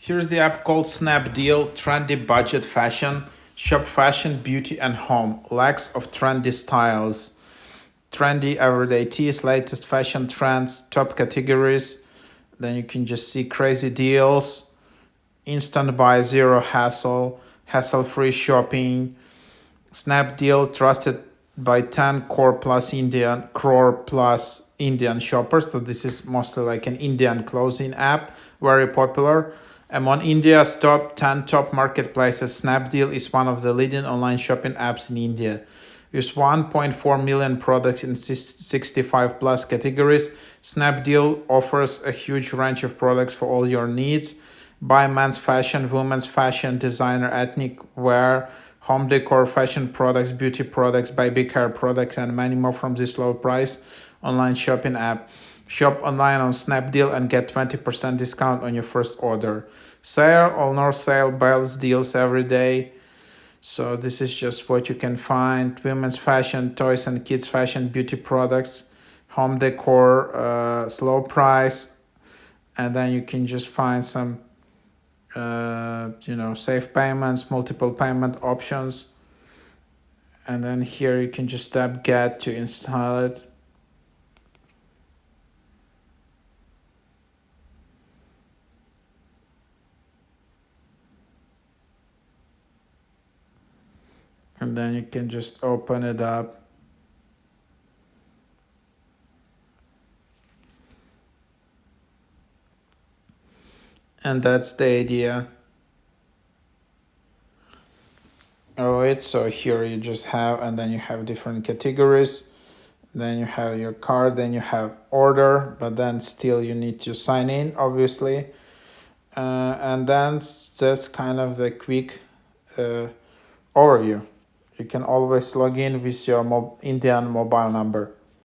Here's the app called Snapdeal. Trendy budget fashion. Shop fashion, beauty, and home. Lakhs of trendy styles. Trendy everyday tees, latest fashion trends, top categories. Then you can just see crazy deals. Instant buy, zero hassle. Hassle-free shopping. Snapdeal, trusted by 10 crore plus Indian shoppers. So this is mostly like an Indian clothing app, very popular. Among India's top 10 top marketplaces, Snapdeal is one of the leading online shopping apps in India. With 1.4 million products in 65 plus categories, Snapdeal offers a huge range of products for all your needs. Buy men's fashion, women's fashion, designer, ethnic wear, home decor, fashion products, beauty products, baby care products, and many more from this low price online shopping app. Shop online on Snapdeal and get 20% discount on your first order. Sale or no sale, bells, deals every day. So this is just what you can find. Women's fashion, toys and kids fashion, beauty products, home decor, slow price. And then you can just find some safe payments, multiple payment options. And then here you can just tap get to install it. And then you can just open it up. And that's the idea. Oh, it's so here you just have, and then you have different categories. Then you have your card, then you have order, but then still you need to sign in, obviously. And then just kind of the quick overview. You can always log in with your Indian mobile number.